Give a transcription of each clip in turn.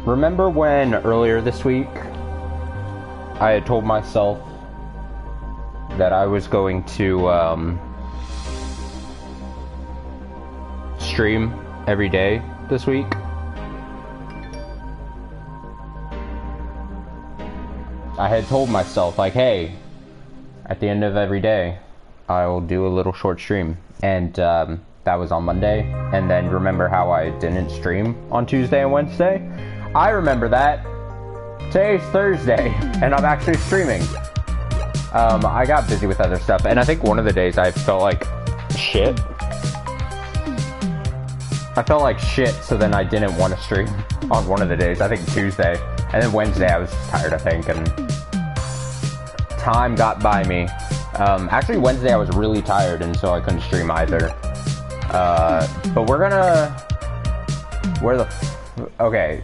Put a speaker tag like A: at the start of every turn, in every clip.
A: Remember when earlier this week I had told myself that I was going to stream every day this week? I had told myself, like, hey, at the end of every day, I'll do a little short stream. And that was on Monday. And then remember how I didn't stream on Tuesday and Wednesday? I remember that. Today's Thursday, and I'm actually streaming. I got busy with other stuff, and I think one of the days I felt like shit. I felt like shit, so then I didn't want to stream on one of the days. I think Tuesday. And then Wednesday I was just tired, I think, and time got by me. Actually, Wednesday I was really tired, and so I couldn't stream either. But we're gonna... Okay.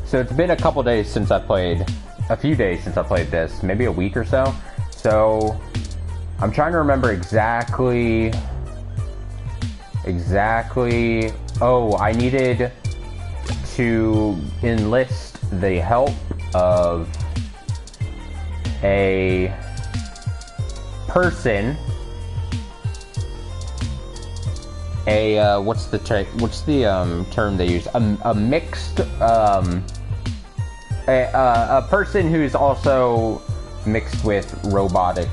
A: So it's been a couple days since I played... A few days since I played this. Maybe a week or so. So... I'm trying to remember exactly... Oh, I needed to enlist the help of a person, what's the term they use? A mixed, a person who's also mixed with roboticness,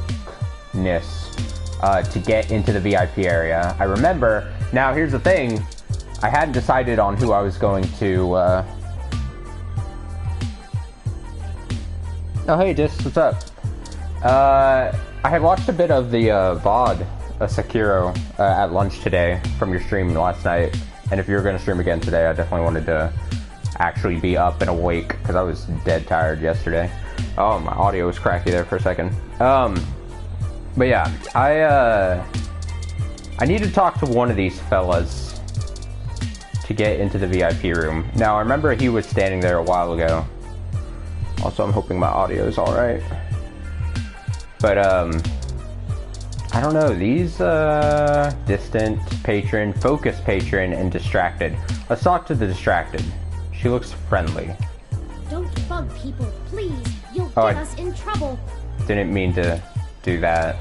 A: to get into the VIP area. I remember. Now, here's the thing. I hadn't decided on who I was going to, Oh, hey, Dis, what's up? I had watched a bit of the, VOD, Sekiro, at lunch today from your stream last night. And if you were going to stream again today, I definitely wanted to actually be up and awake, because I was dead tired yesterday. Oh, my audio was cracky there for a second. But yeah, I need to talk to one of these fellas to get into the VIP room. Now, I remember he was standing there a while ago. Also, I'm hoping my audio is alright. But, I don't know. These, distant patron, focus patron, and distracted. Let's talk to the distracted. She looks friendly.
B: Don't bug people, please. You'll get us in trouble.
A: Didn't mean to do that.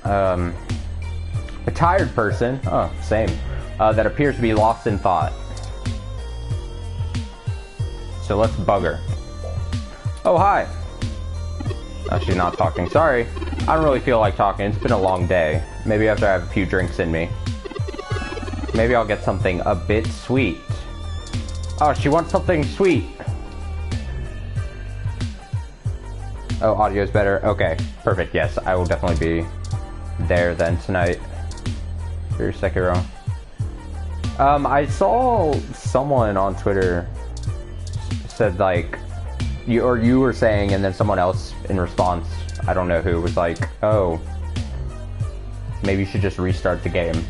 A: A tired person. Oh, same. That appears to be lost in thought. So let's bug her. Oh, hi. Oh, she's not talking. Sorry. I don't really feel like talking. It's been a long day. Maybe after I have a few drinks in me. Maybe I'll get something a bit sweet. Oh, she wants something sweet. Oh, audio's better. Okay, perfect. Yes, I will definitely be there then tonight for your Sekiro. I saw someone on Twitter said, like, you were saying, and then someone else in response, I don't know who, was like, oh, maybe you should just restart the game.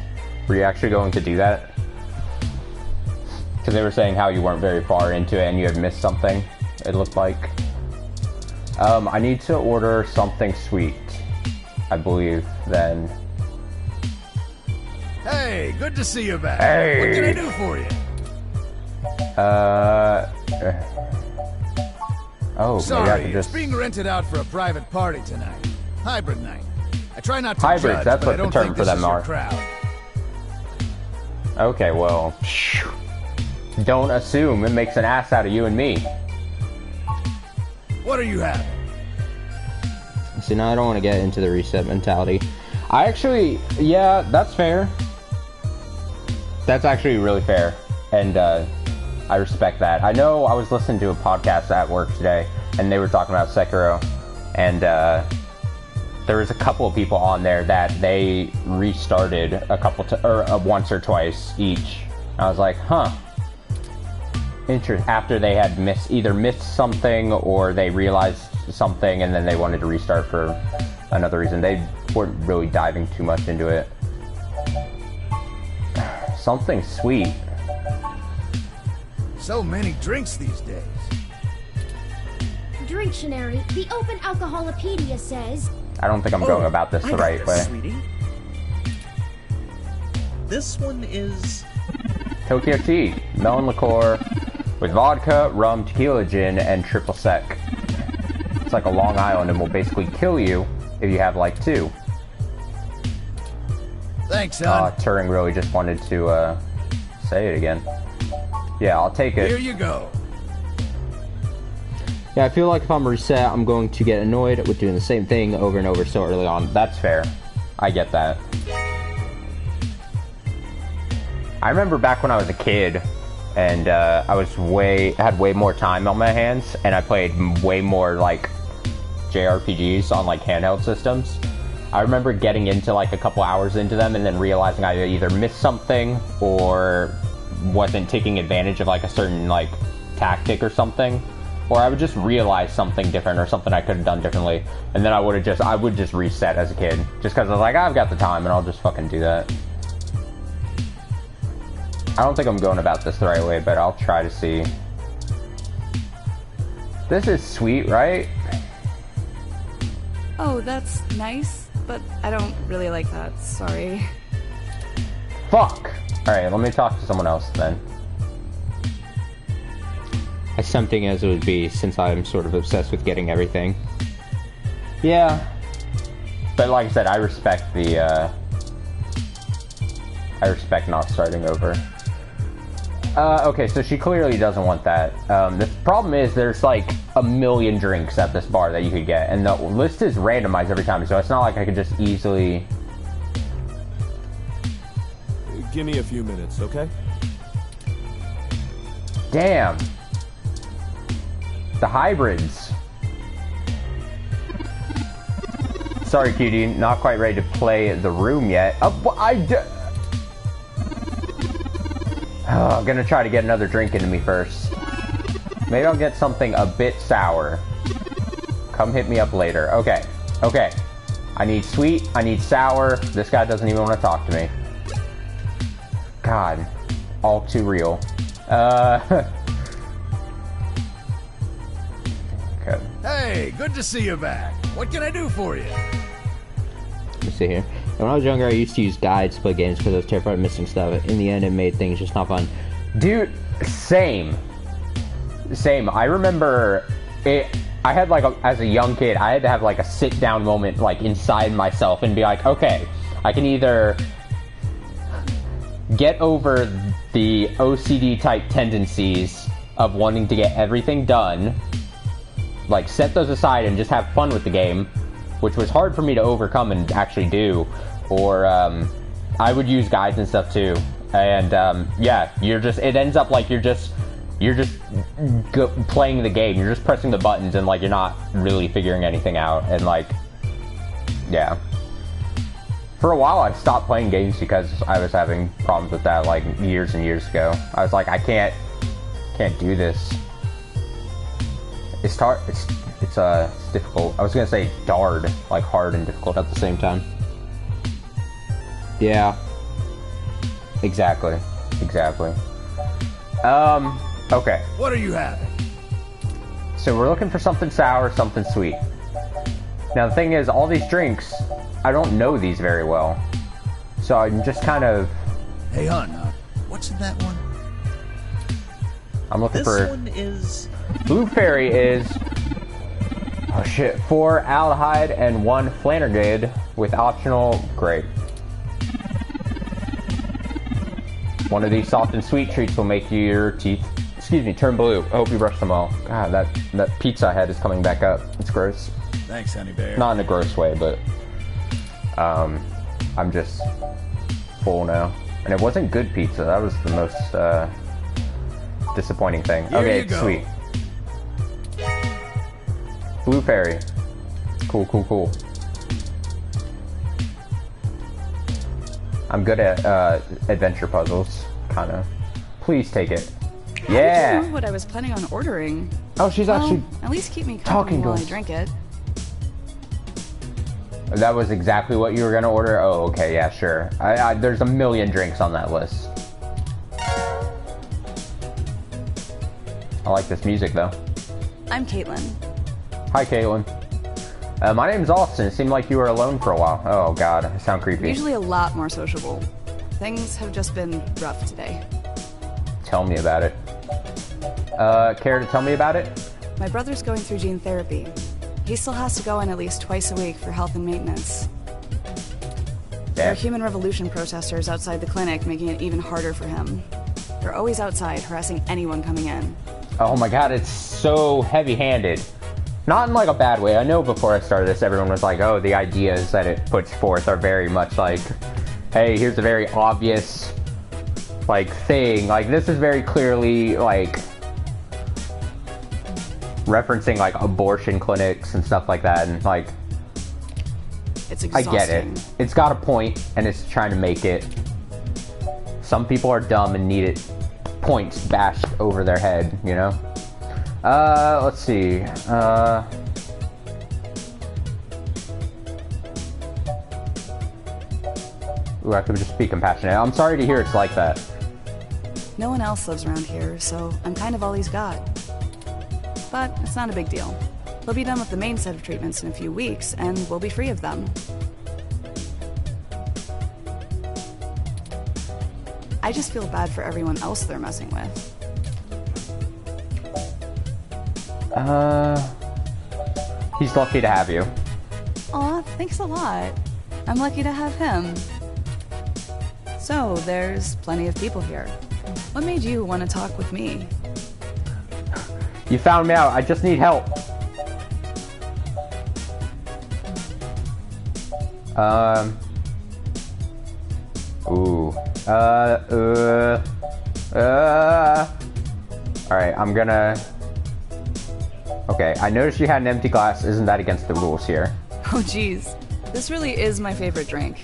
A: Were you actually going to do that? Because they were saying how you weren't very far into it and you had missed something, it looked like. I need to order something sweet, I believe, then.
C: Hey, good to see you back.
A: Hey.
C: What can I do for you?
A: Oh,
C: sorry,
A: maybe I could just...
C: it's being rented out for a private party tonight. Hybrid night. I try not to
A: Hybrids,
C: judge,
A: that's
C: but
A: what
C: I
A: the
C: don't
A: term
C: think
A: for
C: this
A: them
C: is your
A: are.
C: crowd.
A: Okay, well, don't assume. It makes an ass out of you and me.
C: What are you having?
A: See, now I don't want to get into the reset mentality. I actually, yeah, that's fair. That's actually really fair. And, I respect that. I know I was listening to a podcast at work today, and they were talking about Sekiro, and there was a couple of people on there that they restarted a couple once or twice each. I was like, huh. After they had either missed something or they realized something, and then they wanted to restart for another reason. They weren't really diving too much into it. Something sweet.
C: So many drinks these days.
B: Dictionary, the Open Alcoholopedia says...
A: I don't think I'm going about this the right way.
D: Sweetie. this one is...
A: Tokyo tea, melon liqueur, with vodka, rum, tequila gin, and triple sec. It's like a Long Island and will basically kill you if you have like 2.
C: Thanks, son.
A: Turing really just wanted to say it again. Yeah, I'll take it.
C: Here you go.
A: Yeah, I feel like if I'm reset, I'm going to get annoyed with doing the same thing over and over so early on. That's fair. I get that. I remember back when I was a kid, and I was had way more time on my hands, and I played way more like JRPGs on like handheld systems. I remember getting into like a couple hours into them, and then realizing I either missed something or wasn't taking advantage of like a certain like tactic or something. Or I would just realize something different or something I could have done differently. And then I would just reset as a kid. Just because I was like, I've got the time and I'll just fucking do that. I don't think I'm going about this the right way, but I'll try to see. This is sweet, right?
E: Oh, that's nice, but I don't really like that, sorry.
A: Fuck! Alright, let me talk to someone else then. As tempting as it would be, since I'm sort of obsessed with getting everything. Yeah. But like I said, I respect the, I respect not starting over. Okay, so she clearly doesn't want that. The problem is there's like a million drinks at this bar that you could get, and the list is randomized every time, so it's not like I could just easily...
F: Give me a few minutes, okay?
A: Damn. The hybrids. Sorry, cutie, not quite ready to play the room yet. I'm gonna try to get another drink into me first. Maybe I'll get something a bit sour. Come hit me up later. Okay, okay. I need sweet, I need sour. This guy doesn't even want to talk to me. God, all too real. Okay.
C: Hey, good to see you back. What can I do for you?
A: Let me see here. When I was younger, I used to use guides to play games because I was terrified of missing stuff. In the end, it made things just not fun. Dude, same. Same. I remember it. I had like, as a young kid, I had to have like a sit down moment like inside myself and be like, okay, I can either get over the OCD type tendencies of wanting to get everything done, like set those aside and just have fun with the game, which was hard for me to overcome and actually do, or I would use guides and stuff too, and yeah, it ends up like you're just playing the game, you're just pressing the buttons and like you're not really figuring anything out, and like, yeah. For a while I stopped playing games because I was having problems with that like years and years ago. I was like, I can't do this. It's difficult. I was gonna say hard, like hard and difficult at the same time. Yeah. Exactly. Exactly. Okay.
C: What are you having?
A: So we're looking for something sour, something sweet. Now the thing is, all these drinks, I don't know these very well. So I'm just kind of...
C: Hey, hon, what's in that one?
A: I'm looking for...
D: This one is...
A: Blue Fairy is... Oh shit, 4 aldehyde and 1 Flanagan with optional grape. One of these soft and sweet treats will make your teeth, turn blue. I hope you brush them all. God, that pizza head is coming back up. It's gross.
C: Thanks, honey bear.
A: Not in a gross way, but I'm just full now. And it wasn't good pizza. That was the most disappointing thing.
C: Here
A: okay,
C: you go.
A: Sweet. Blue Fairy. Cool, cool, cool. I'm good at adventure puzzles, kind of. Please take it. Yeah.
E: I didn't know what I was planning on ordering.
A: Oh, she's actually
E: at least keep me
A: talking
E: company
A: to
E: while I
A: us.
E: drink it.
A: That was exactly what you were gonna order? Oh, okay, yeah, sure. There's a million drinks on that list. I like this music, though.
E: I'm Caitlin.
A: Hi, Caitlin. My name's Austin. It seemed like you were alone for a while. Oh, God, I sound creepy.
E: Usually a lot more sociable. Things have just been rough today.
A: Tell me about it. Care to tell me about it?
E: My brother's going through gene therapy. He still has to go in at least twice a week for health and maintenance. There are human revolution protesters outside the clinic, making it even harder for him. They're always outside, harassing anyone coming in.
A: Oh my god, it's so heavy-handed. Not in like a bad way. I know before I started this, everyone was like, oh, the ideas that it puts forth are very much like, hey, here's a very obvious, like, thing. Like, this is very clearly, like, referencing, like, abortion clinics and stuff like that, and, like,
E: It's
A: I
E: exhausting.
A: get it. It's got a point, and it's trying to make it. Some people are dumb and need it points bashed over their head, you know? Let's see. Ooh, I could just be compassionate. I'm sorry to hear it's like that.
E: No one else lives around here, so I'm kind of all he's got. But it's not a big deal. He'll be done with the main set of treatments in a few weeks, and we'll be free of them. I just feel bad for everyone else they're messing with.
A: He's lucky to have you.
E: Aw, thanks a lot. I'm lucky to have him. So, there's plenty of people here. What made you want to talk with me?
A: You found me out. I just need help. Ooh. Alright, I'm gonna... Okay, I noticed you had an empty glass. Isn't that against the rules here?
E: Oh geez, this really is my favorite drink.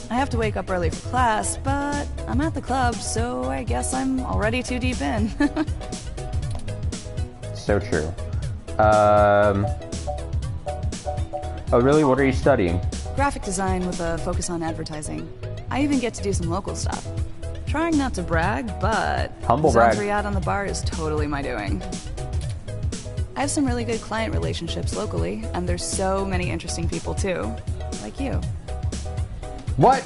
E: I have to wake up early for class, but I'm at the club, so I guess I'm already too deep in.
A: So true. Oh really? What are you studying?
E: Graphic design with a focus on advertising. I even get to do some local stuff. Trying not to brag, but
A: Humble brag.
E: Zandri out on the bar is totally my doing. I have some really good client relationships locally, and there's so many interesting people too, like you.
A: What?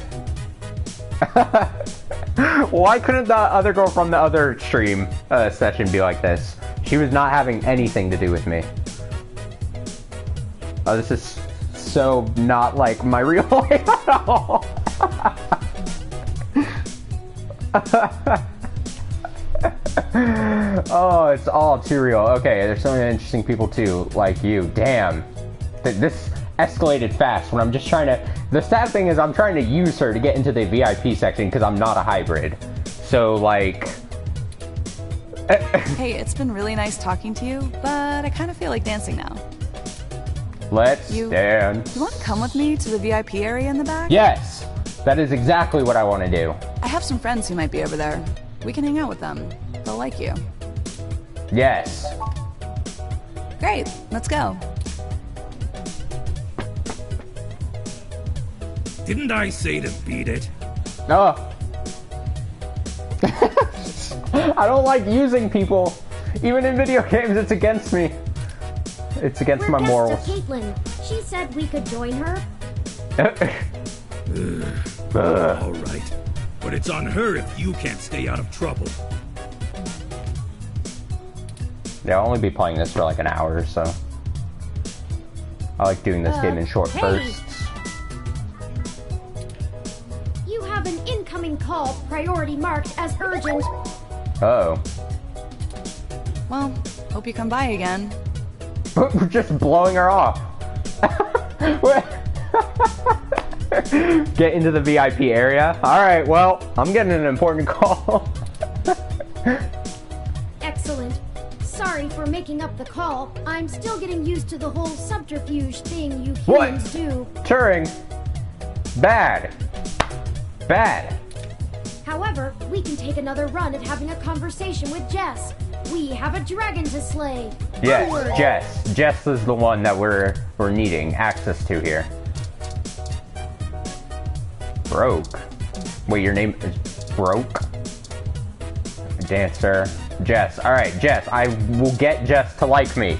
A: Why couldn't the other girl from the other stream session be like this? She was not having anything to do with me. Oh, this is so not like my real life at all. Oh, it's all too real. Okay, there's so many interesting people too, like you. Damn. This escalated fast when I'm just trying to... The sad thing is I'm trying to use her to get into the VIP section because I'm not a hybrid. So, like...
E: Hey, it's been really nice talking to you, but I kind of feel like dancing now.
A: Let's dance.
E: You want to come with me to the VIP area in the back?
A: Yes! That is exactly what I want to do.
E: I have some friends who might be over there. We can hang out with them. They'll like you.
A: Yes.
E: Great, let's go.
G: Didn't I say to beat it?
A: No. I don't like using people. Even in video games, it's against me. It's against my morals.
B: Caitlin. She said we could join her.
G: All right. But it's on her if you can't stay out of trouble.
A: Yeah, I'll only be playing this for like an hour or so. I like doing this game in short bursts.
B: You have an incoming call, priority marked as urgent.
A: Uh-oh.
E: Well, hope you come by again.
A: We're just blowing her off. Get into the VIP area. Alright, well, I'm getting an important call.
B: Excellent. Sorry for making up the call. I'm still getting used to the whole subterfuge thing you humans do.
A: Turing. Bad. Bad.
B: However, we can take another run at having a conversation with Jess. We have a dragon to slay.
A: Yes,
B: Onward.
A: Jess. Jess is the one that we're needing access to here. Broke. Wait, your name is Broke? Dancer. Jess. Alright, Jess. I will get Jess to like me.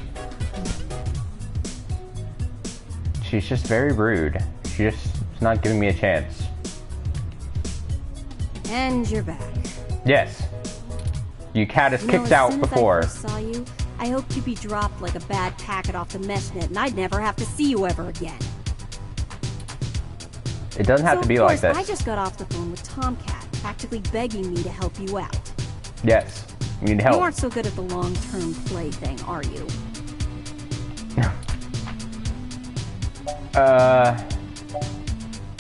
A: She's just very rude. She's not giving me a chance.
H: And you're back.
A: Yes. You cat is kicked
H: as
A: out
H: soon
A: before.
H: As I first saw you, I hoped you'd be dropped like a bad packet off the mesh net, and I'd never have to see you ever again.
A: It doesn't have to be like this.
H: I just got off the phone with Tomcat, practically begging me to help you out.
A: Yes. You need help.
H: You aren't so good at the long-term play thing, are you?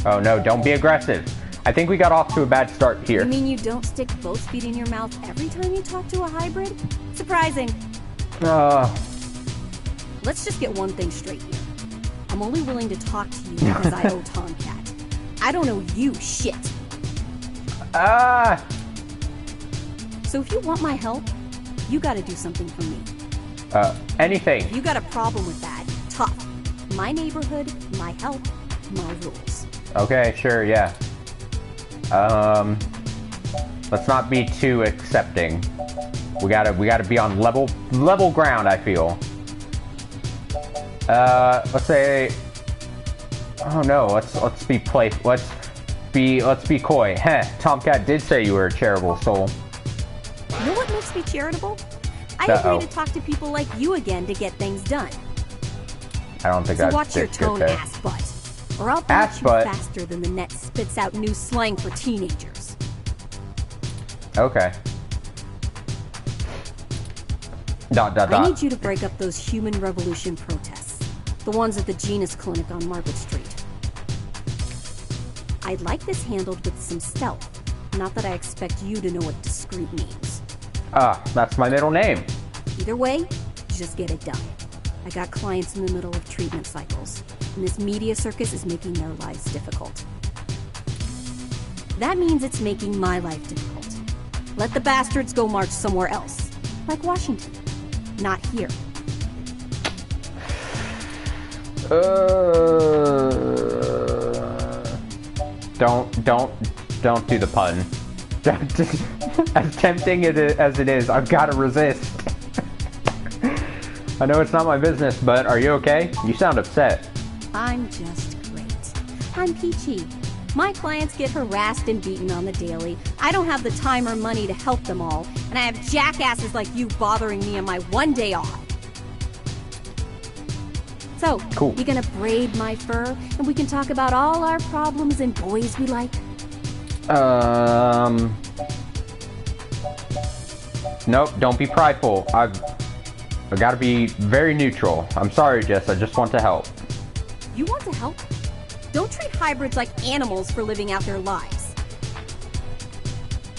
A: Oh no, don't be aggressive. I think we got off to a bad start here.
H: You mean you don't stick both feet in your mouth every time you talk to a hybrid? Surprising. Let's just get one thing straight here. I'm only willing to talk to you because I owe Tomcat. I don't owe you shit. So if you want my help, you gotta do something for me.
A: Anything.
H: If you got a problem with that, tough. My neighborhood, my help, my rules.
A: Okay, sure, yeah. Let's not be too accepting. We gotta be on level ground, I feel. Let's say, oh no, let's be playful. Let's be coy. Heh, Tomcat did say you were a charitable soul.
H: You know what makes me charitable? I agree to talk to people like you again to get things done.
A: I don't think
H: so
A: that's
H: watch your tone,
A: okay.
H: ass butt. Or I'll punch you faster than the net spits out new slang for teenagers.
A: Okay. ...
H: I need you to break up those human revolution protests. The ones at the Genus Clinic on Market Street. I'd like this handled with some stealth. Not that I expect you to know what discreet means.
A: That's my middle name.
H: Either way, just get it done. I got clients in the middle of treatment cycles, and this media circus is making their lives difficult. That means it's making my life difficult. Let the bastards go march somewhere else, like Washington. Not here.
A: Don't do the pun. As tempting as it is, I've got to resist. I know it's not my business, but are you okay? You sound upset.
H: I'm just great. I'm peachy. My clients get harassed and beaten on the daily. I don't have the time or money to help them all, and I have jackasses like you bothering me on my one day off. So,
A: cool.
H: You gonna braid my fur, and we can talk about all our problems and boys we like?
A: Nope, don't be prideful. I gotta be very neutral. I'm sorry, Jess, I just want to help.
H: You want to help? Don't treat hybrids like animals for living out their lives.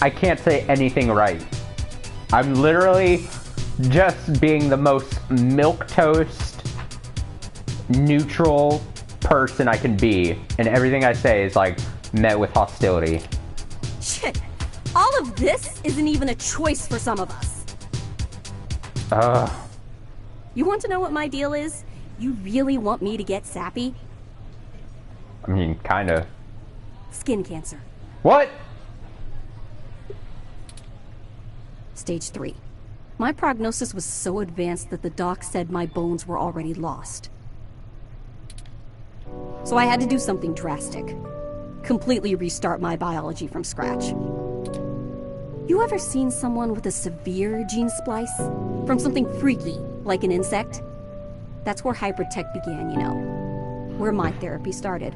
A: I can't say anything right. I'm literally just being the most milquetoast, neutral person I can be, and everything I say is like met with hostility.
H: Shit, all of this isn't even a choice for some of us. You want to know what my deal is? You really want me to get sappy?
A: I mean, kinda.
H: Skin cancer.
A: What?
H: Stage 3. My prognosis was so advanced that the doc said my bones were already lost. So I had to do something drastic. Completely restart my biology from scratch. You ever seen someone with a severe gene splice? From something freaky, like an insect? That's where hybrid tech began, you know. Where my therapy started.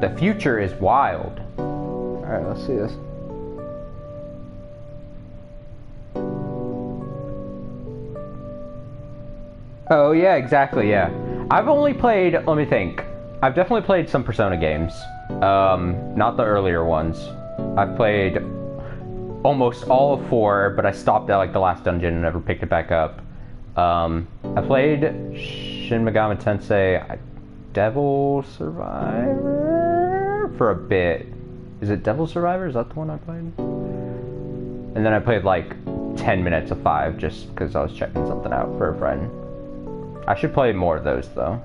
A: The future is wild. Alright, let's see this. Oh yeah, exactly, yeah. I've only played, let me think. I've definitely played some Persona games. Not the earlier ones. I've played almost all of 4, but I stopped at like the last dungeon and never picked it back up. I played Shin Megami Tensei Devil Survivor for a bit. Is it Devil Survivor? Is that the one I played? And then I played like 10 minutes of 5 just because I was checking something out for a friend. I should play more of those though.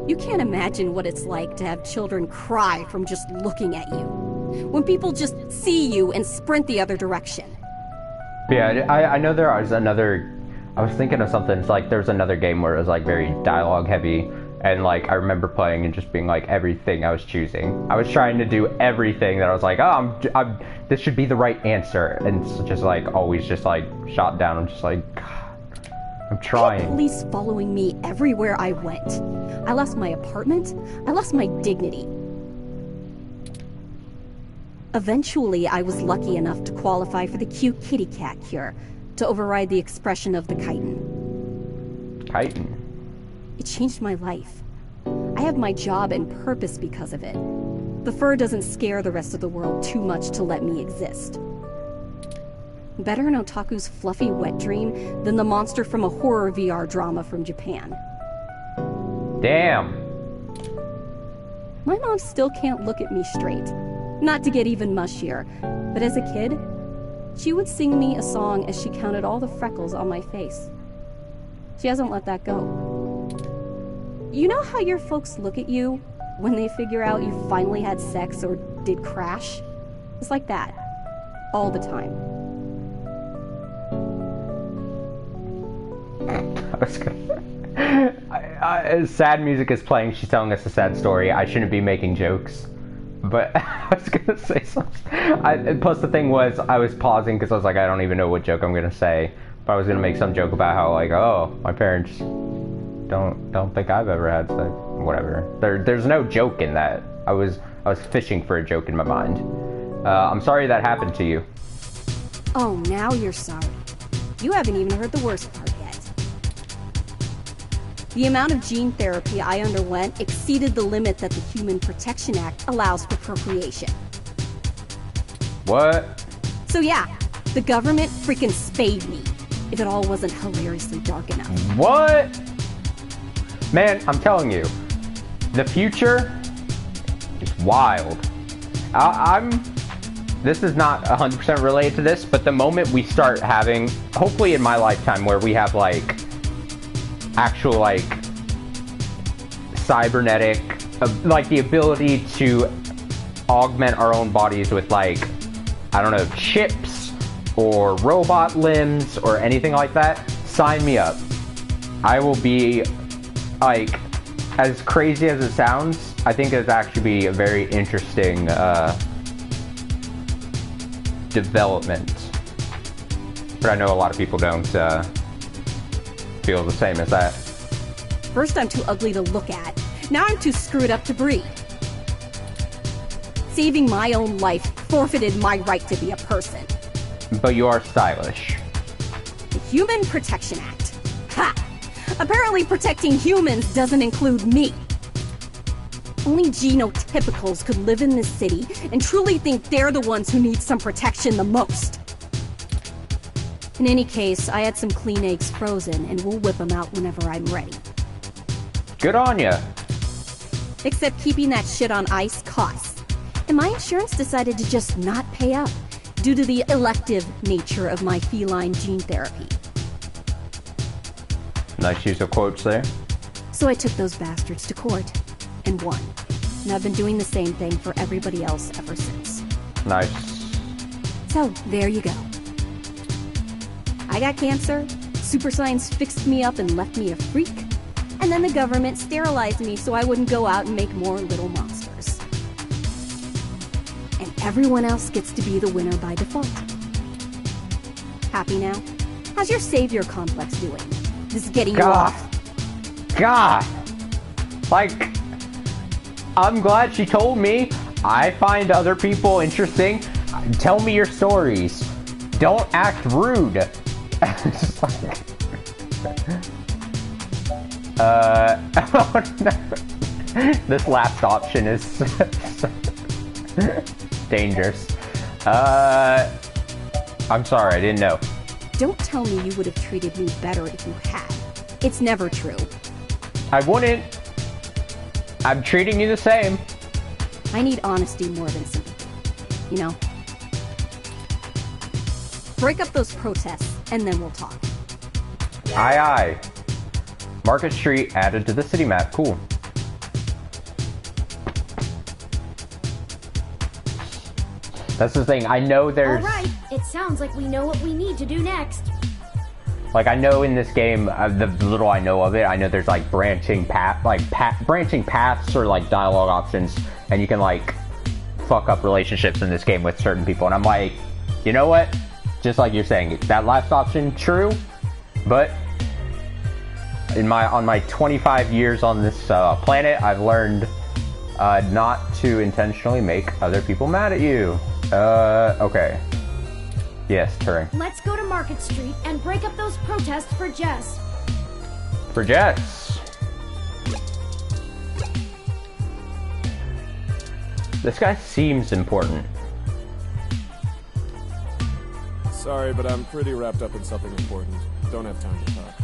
H: You can't imagine what it's like to have children cry from just looking at you. When people just see you and sprint the other direction.
A: Yeah, I know there is another... I was thinking of something. It's like there's another game where it was like very dialogue heavy. And like I remember playing and just being like everything I was choosing. I was trying to do everything that I was like, oh, this should be the right answer, and it's just like always just like shot down. I'm just like, God, I'm trying.
H: Police following me everywhere I went. I lost my apartment. I lost my dignity. Eventually, I was lucky enough to qualify for the cute kitty cat cure to override the expression of the chitin.
A: Chitin?
H: It changed my life. I have my job and purpose because of it. The fur doesn't scare the rest of the world too much to let me exist. Better an otaku's fluffy wet dream than the monster from a horror VR drama from Japan.
A: Damn.
H: My mom still can't look at me straight. Not to get even mushier, but as a kid, she would sing me a song as she counted all the freckles on my face. She hasn't let that go. You know how your folks look at you when they figure out you finally had sex or did crash? It's like that. All the time.
A: I was gonna... sad music is playing, she's telling us a sad story. I shouldn't be making jokes. But I was gonna say something. Plus the thing was, I was pausing because I was like, I don't even know what joke I'm gonna say. But I was gonna make some joke about how like, oh, my parents don't think I've ever had sex. Whatever. There's no joke in that. I was fishing for a joke in my mind. I'm sorry that happened to you.
H: Oh, now you're sorry. You haven't even heard the worst part yet. The amount of gene therapy I underwent exceeded the limit that the Human Protection Act allows for procreation.
A: What?
H: So yeah, the government freaking spayed me, if it all wasn't hilariously dark enough.
A: What? Man, I'm telling you, the future is wild. This is not 100% related to this, but the moment we start having, hopefully in my lifetime, where we have like actual like cybernetic, like the ability to augment our own bodies with like, I don't know, chips or robot limbs or anything like that, sign me up. I will be like, as crazy as it sounds, I think it'd actually be a very interesting development. But I know a lot of people don't feel the same as that.
H: First I'm too ugly to look at. Now I'm too screwed up to breathe. Saving my own life forfeited my right to be a person.
A: But you are stylish.
H: The Human Protection Act. Ha! Apparently protecting humans doesn't include me. Only genotypicals could live in this city and truly think they're the ones who need some protection the most. In any case, I had some clean eggs frozen and we'll whip them out whenever I'm ready.
A: Good on ya.
H: Except keeping that shit on ice costs. And my insurance decided to just not pay up due to the elective nature of my feline gene therapy.
A: Nice use of quotes there.
H: So I took those bastards to court and won. And I've been doing the same thing for everybody else ever since.
A: Nice.
H: So, there you go. I got cancer, super science fixed me up and left me a freak, and then the government sterilized me so I wouldn't go out and make more little monsters. And everyone else gets to be the winner by default. Happy now? How's your savior complex doing? This is getting you off.
A: God! Like, I'm glad she told me. I find other people interesting. Tell me your stories. Don't act rude. Just like, oh no. This last option is dangerous. I'm sorry, I didn't know.
H: Don't tell me you would have treated me better if you had. It's never true.
A: I wouldn't. I'm treating you the same.
H: I need honesty more than sympathy. You know? Break up those protests, and then we'll talk.
A: Aye, aye. Market Street added to the city map. Cool. That's the thing. I know there's...
B: All right. It sounds like we know what we need to do next.
A: Like, I know in this game, the little I know of it, I know there's like branching paths or like dialogue options, and you can like fuck up relationships in this game with certain people. And I'm like, you know what? Just like you're saying, that last option, true, but on my 25 years on this planet, I've learned not to intentionally make other people mad at you. Okay. Yes, Turing.
B: Let's go to Market Street and break up those protests for Jess.
A: For Jess. This guy seems important.
F: Sorry, but I'm pretty wrapped up in something important. Don't have time to talk.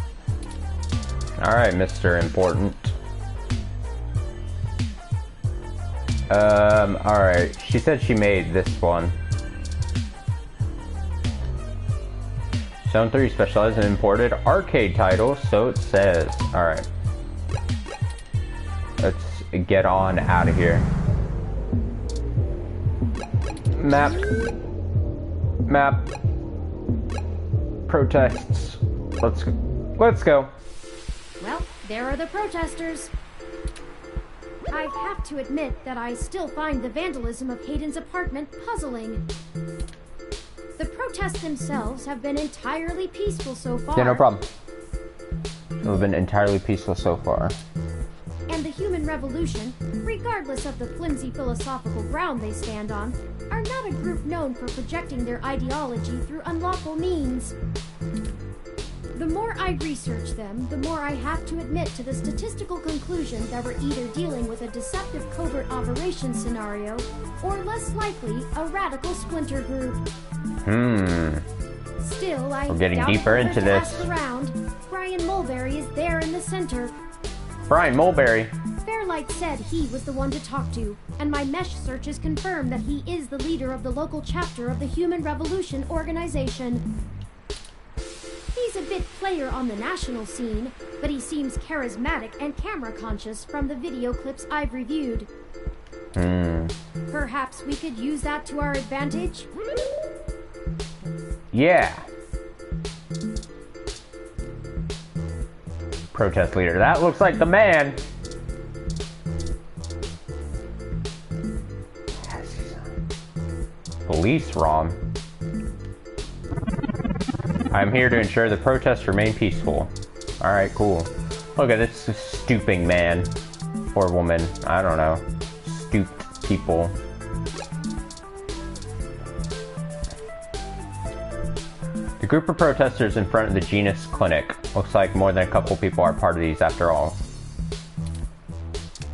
A: Alright, Mr. Important. Alright. She said she made this one. Zone 3 specializes in imported arcade titles, so it says. Alright. Let's get on out of here. Map. Protests. Let's go.
B: Well, there are the protesters. I have to admit that I still find the vandalism of Hayden's apartment puzzling. The protests themselves have been entirely peaceful so far.
A: Yeah, no problem. They've been entirely peaceful so far.
B: And the human revolution, regardless of the flimsy philosophical ground they stand on, are not a group known for projecting their ideology through unlawful means. The more I research them, the more I have to admit to the statistical conclusion that we're either dealing with a deceptive covert operation scenario, or less likely, a radical splinter group. Still,
A: we're getting deeper into this.
B: Around. Brian Mulberry is there in the center.
A: Brian Mulberry.
B: Fairlight said he was the one to talk to, and my mesh searches confirm that he is the leader of the local chapter of the Human Revolution organization. He's a bit player on the national scene, but he seems charismatic and camera conscious from the video clips I've reviewed. Perhaps we could use that to our advantage?
A: Yeah. Protest leader. That looks like the man. Police ROM. I'm here to ensure the protests remain peaceful. Alright, cool. Look at this stooping man. Or woman. I don't know. Stooped people. The group of protesters in front of the Genus Clinic. Looks like more than a couple people are part of these after all.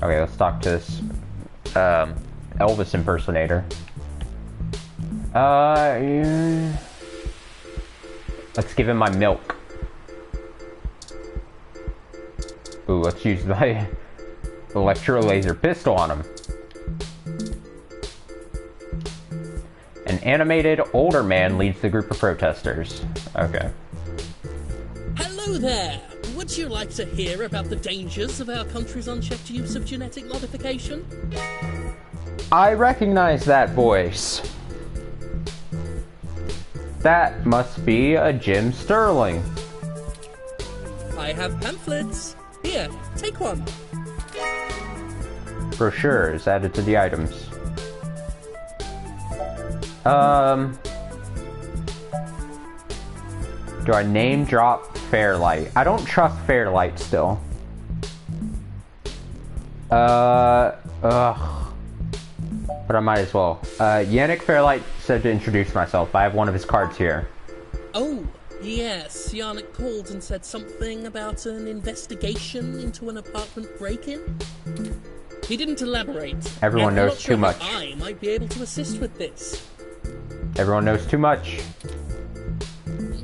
A: Okay, let's talk to this Elvis impersonator. Yeah. Let's give him my milk. Ooh, let's use my electro laser pistol on him. An animated older man leads the group of protesters. Okay.
I: Hello there! Would you like to hear about the dangers of our country's unchecked use of genetic modification?
A: I recognize that voice. That must be a Jim Sterling.
I: I have pamphlets. Here, take one.
A: Brochures added to the items. Do I name drop Fairlight? I don't trust Fairlight still. But I might as well. Yannick Fairlight said to introduce myself. I have one of his cards here.
I: Oh, yes. Yannick called and said something about an investigation into an apartment break-in. He didn't elaborate.
A: Everyone knows too much.
I: I might be able to assist with this.
A: Everyone knows too much.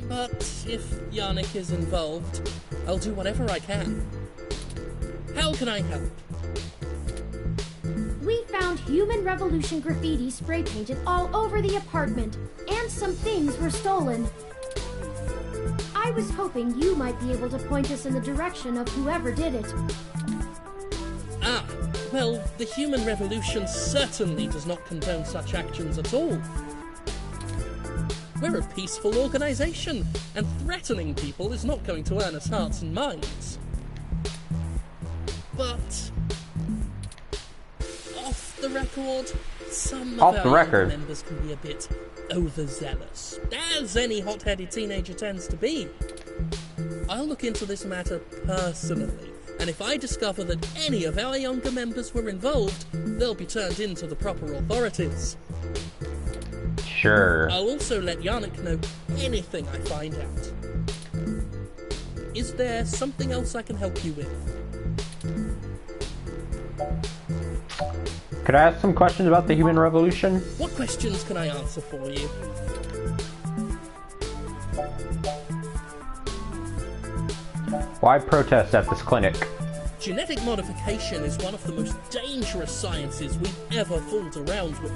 I: But if Yannick is involved, I'll do whatever I can. How can I help?
B: We found Human Revolution graffiti spray painted all over the apartment, and some things were stolen. I was hoping you might be able to point us in the direction of whoever did it.
I: Ah, well, the Human Revolution certainly does not condone such actions at all. We're a peaceful organization, and threatening people is not going to earn us hearts and minds. But off the record, some of our members can be a bit overzealous, as any hot-headed teenager tends to be. I'll look into this matter personally, and if I discover that any of our younger members were involved, they'll be turned in to the proper authorities.
A: Sure.
I: I'll also let Yannick know anything I find out. Is there something else I can help you with?
A: Could I ask some questions about the human revolution?
I: What questions can I answer for you?
A: Why protest at this clinic?
I: Genetic modification is one of the most dangerous sciences we've ever fooled around with.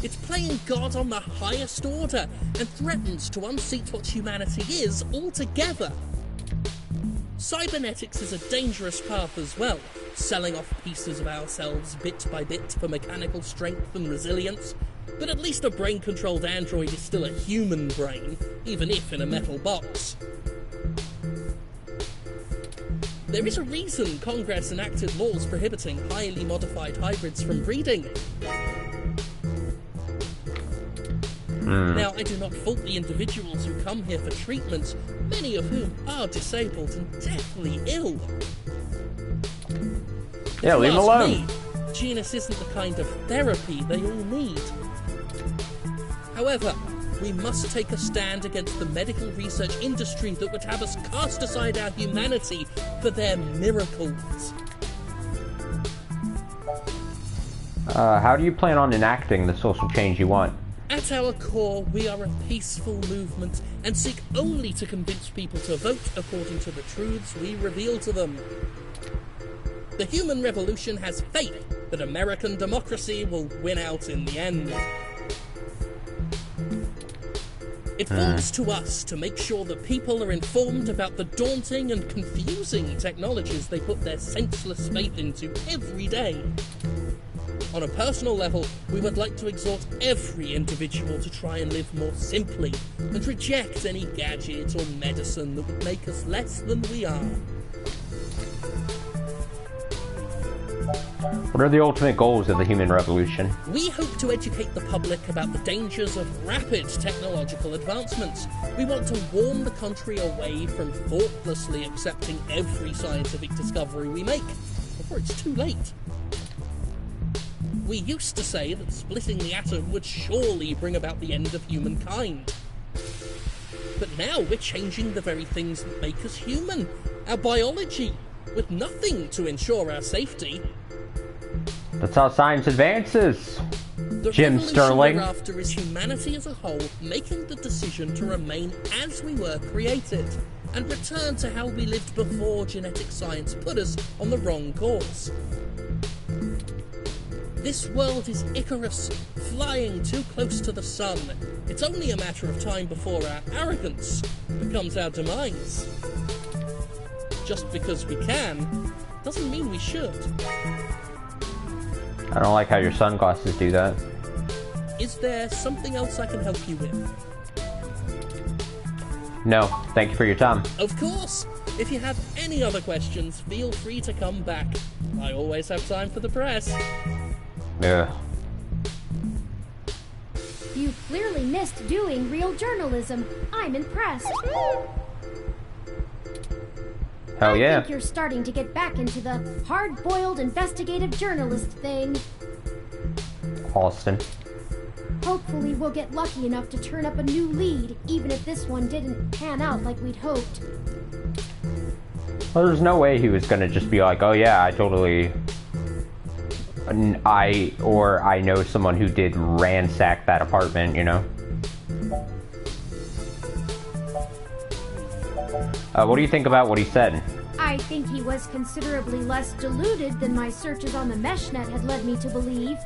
I: It's playing God on the highest order and threatens to unseat what humanity is altogether. Cybernetics is a dangerous path as well, selling off pieces of ourselves bit by bit for mechanical strength and resilience. But at least a brain-controlled android is still a human brain, even if in a metal box. There is a reason Congress enacted laws prohibiting highly modified hybrids from breeding. Now, I do not fault the individuals who come here for treatment, many of whom are disabled and deathly ill.
A: Yeah, leave them alone.
I: Me, genus isn't the kind of therapy they all need. However, we must take a stand against the medical research industry that would have us cast aside our humanity for their miracles.
A: How do you plan on enacting the social change you want?
I: At our core, we are a peaceful movement and seek only to convince people to vote according to the truths we reveal to them. The human revolution has faith that American democracy will win out in the end. It falls to us to make sure that people are informed about the daunting and confusing technologies they put their senseless faith into every day. On a personal level, we would like to exhort every individual to try and live more simply and reject any gadget or medicine that would make us less than we are.
A: What are the ultimate goals of the human revolution?
I: We hope to educate the public about the dangers of rapid technological advancements. We want to warn the country away from thoughtlessly accepting every scientific discovery we make before it's too late. We used to say that splitting the atom would surely bring about the end of humankind. But now we're changing the very things that make us human, our biology, with nothing to ensure our safety.
A: That's how science advances, Jim Sterling.
I: The revolution we're after is humanity as a whole making the decision to remain as we were created and return to how we lived before genetic science put us on the wrong course. This world is Icarus, flying too close to the sun. It's only a matter of time before our arrogance becomes our demise. Just because we can, doesn't mean we should.
A: I don't like how your sunglasses do that.
I: Is there something else I can help you with?
A: No, thank you for your time.
I: Of course! If you have any other questions, feel free to come back. I always have time for the press.
A: Yeah.
B: You clearly missed doing real journalism. I'm impressed.
A: Hell yeah.
B: I think you're starting to get back into the hard-boiled investigative journalist thing.
A: Austin.
B: Hopefully we'll get lucky enough to turn up a new lead, even if this one didn't pan out like we'd hoped.
A: Well, there's no way he was gonna just be like, oh yeah, I know someone who did ransack that apartment, you know? What do you think about what he said?
B: I think he was considerably less deluded than my searches on the meshnet had led me to believe.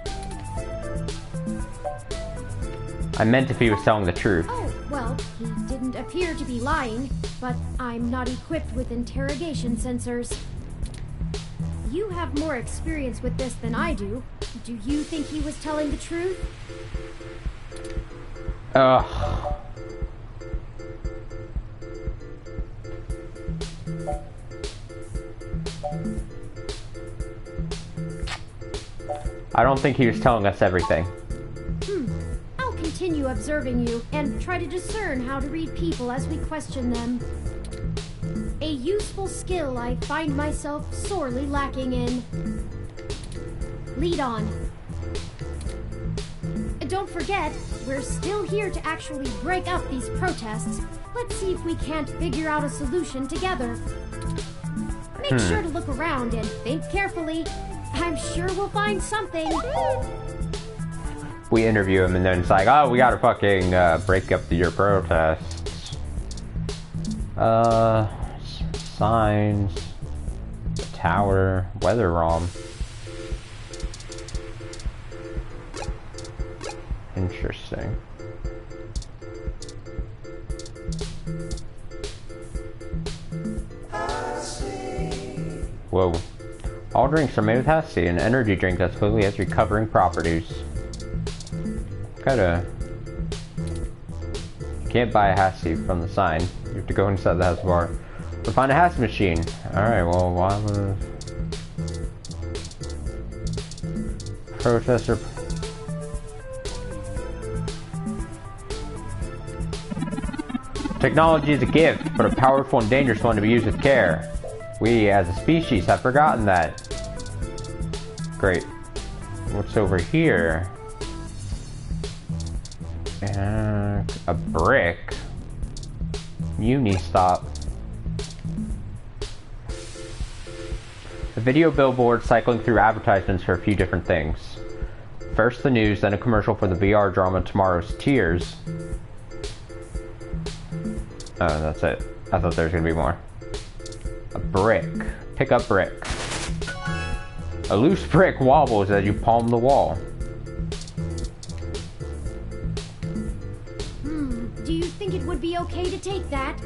A: I meant if he was telling the truth.
B: Oh, well, he didn't appear to be lying, but I'm not equipped with interrogation sensors. You have more experience with this than I do. Do you think he was telling the truth?
A: Ugh. I don't think he was telling us everything.
B: I'll continue observing you and try to discern how to read people as we question them. A useful skill I find myself sorely lacking in. Lead on. Don't forget, we're still here to actually break up these protests. Let's see if we can't figure out a solution together. Make sure to look around and think carefully. I'm sure we'll find something.
A: We interview him and then it's like, oh, we gotta fucking break up your protests. Signs. Tower. Weather ROM. Interesting. Whoa. All drinks are made with Hasi, an energy drink that supposedly has recovering properties. Kinda. You can't buy a Hasi from the sign. You have to go inside the Hasi bar to find a Hasi machine. Alright, well, why would... Protester... Technology is a gift, but a powerful and dangerous one to be used with care. We, as a species, have forgotten that. Great. What's over here? A brick. Uni-stop. A video billboard cycling through advertisements for a few different things. First the news, then a commercial for the VR drama Tomorrow's Tears. Oh, that's it. I thought there was gonna be more. A brick. Pick up brick. A loose brick wobbles as you palm the wall.
B: Do you think it would be okay to take that?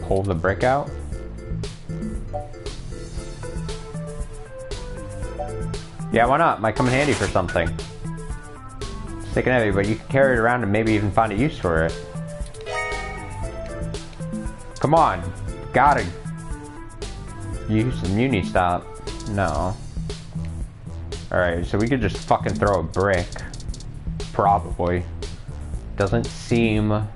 A: Pull the brick out? Yeah, why not? Might come in handy for something. It's sticking heavy, but you can carry it around and maybe even find a use for it. Come on. Gotta use the uni-stop. No. Alright, so we could just fucking throw a brick. Probably. Doesn't seem...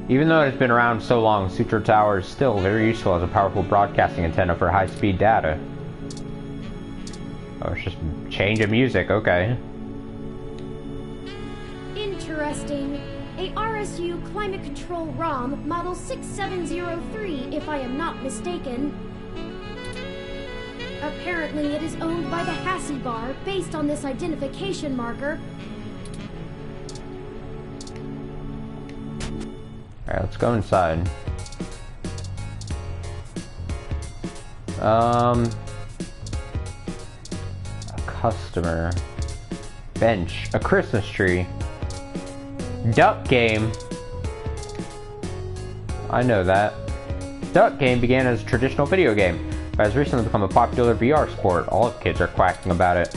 A: Even though it's been around so long, Sutro Tower is still very useful as a powerful broadcasting antenna for high-speed data. Oh, it's just change of music, okay.
B: Interesting. A RSU Climate Control ROM, model 6703, if I am not mistaken. Apparently it is owned by the Hasi Bar, based on this identification marker.
A: Alright, let's go inside. A customer. Bench. A Christmas tree. Duck Game. I know that. Duck Game began as a traditional video game, but has recently become a popular VR sport. All kids are quacking about it.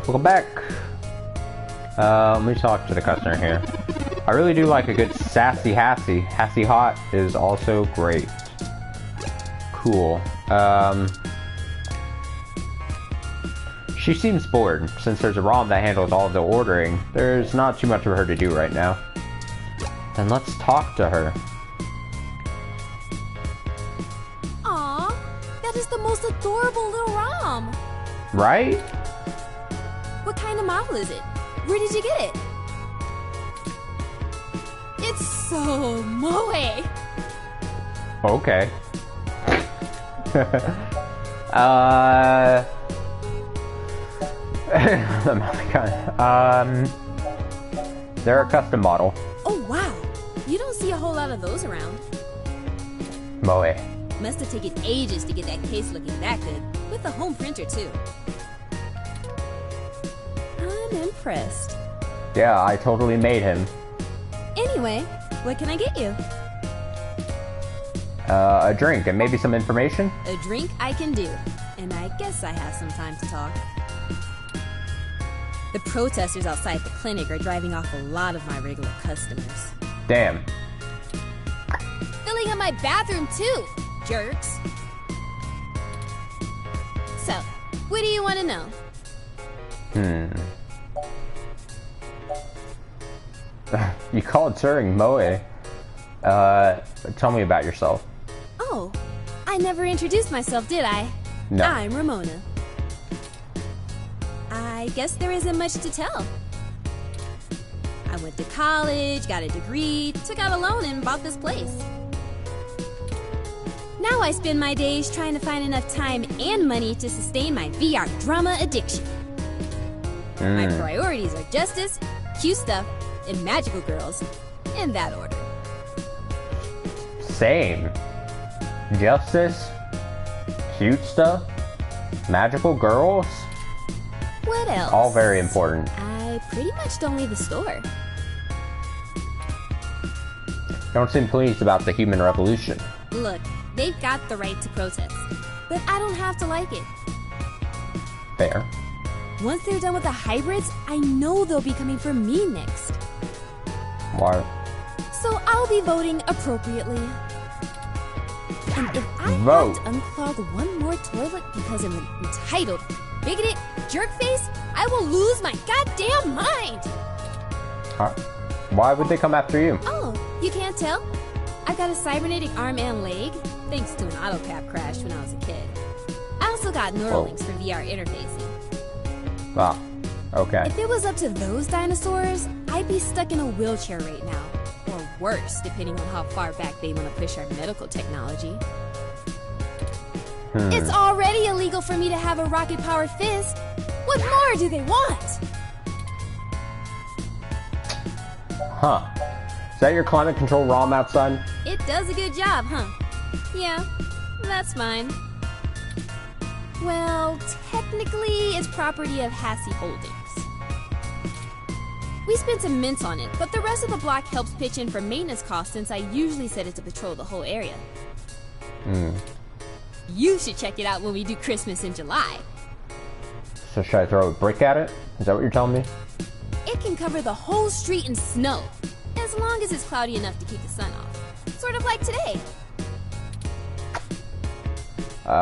A: Welcome back. Let me talk to the customer here. I really do like a good sassy Hasi. Hasi Hot is also great. Cool. She seems bored. Since there's a ROM that handles all of the ordering, there's not too much for her to do right now. Then let's talk to her.
J: Aww, that is the most adorable little ROM.
A: Right?
J: What kind of model is it? Where did you get it? It's so moe.
A: Okay. They're a custom model.
J: Oh wow, you don't see a whole lot of those around.
A: Moe.
J: Must have taken ages to get that case looking that good, with a home printer too. I'm impressed.
A: Yeah, I totally made him.
J: Anyway, what can I get you?
A: A drink and maybe some information?
K: A drink I can do, and I guess I have some time to talk. The protesters outside the clinic are driving off a lot of my regular customers.
A: Damn.
J: Filling up my bathroom too, jerks.
K: So, what do you want to know?
A: You called Turing Moe. Tell me about yourself.
K: Oh, I never introduced myself, did I?
A: No.
K: I'm Ramona. I guess there isn't much to tell. I went to college, got a degree, took out a loan, and bought this place. Now I spend my days trying to find enough time and money to sustain my VR drama addiction. My priorities are justice, cute stuff, and magical girls, in that order.
A: Same. Justice, cute stuff, magical girls.
K: What else?
A: All very important.
K: I pretty much don't leave the store.
A: Don't seem pleased about the human revolution.
K: Look, they've got the right to protest, but I don't have to like it.
A: Fair.
K: Once they're done with the hybrids, I know they'll be coming for me next.
A: Why?
K: So I'll be voting appropriately. And if I
A: Vote.
K: have to unclog one more toilet because I'm an entitled, bigoted jerkface, I will lose my goddamn mind!
A: Huh? Why would they come after you?
K: Oh, you can't tell? I got a cybernetic arm and leg, thanks to an autocap crash when I was a kid. I also got Neuralinks for VR interfacing.
A: Ah, okay.
K: If it was up to those dinosaurs, I'd be stuck in a wheelchair right now. Or worse, depending on how far back they want to push our medical technology. It's already illegal for me to have a rocket-powered fist. What more do they want?
A: Huh. Is that your climate control ROM outside?
K: It does a good job, huh? Yeah, that's mine. Well, technically, it's property of Hassie Holdings. We spent some mints on it, but the rest of the block helps pitch in for maintenance costs since I usually set it to patrol the whole area. You should check it out when we do Christmas in July.
A: So should I throw a brick at it? Is that what you're telling me?
K: It can cover the whole street in snow, as long as it's cloudy enough to keep the sun off. Sort of like today.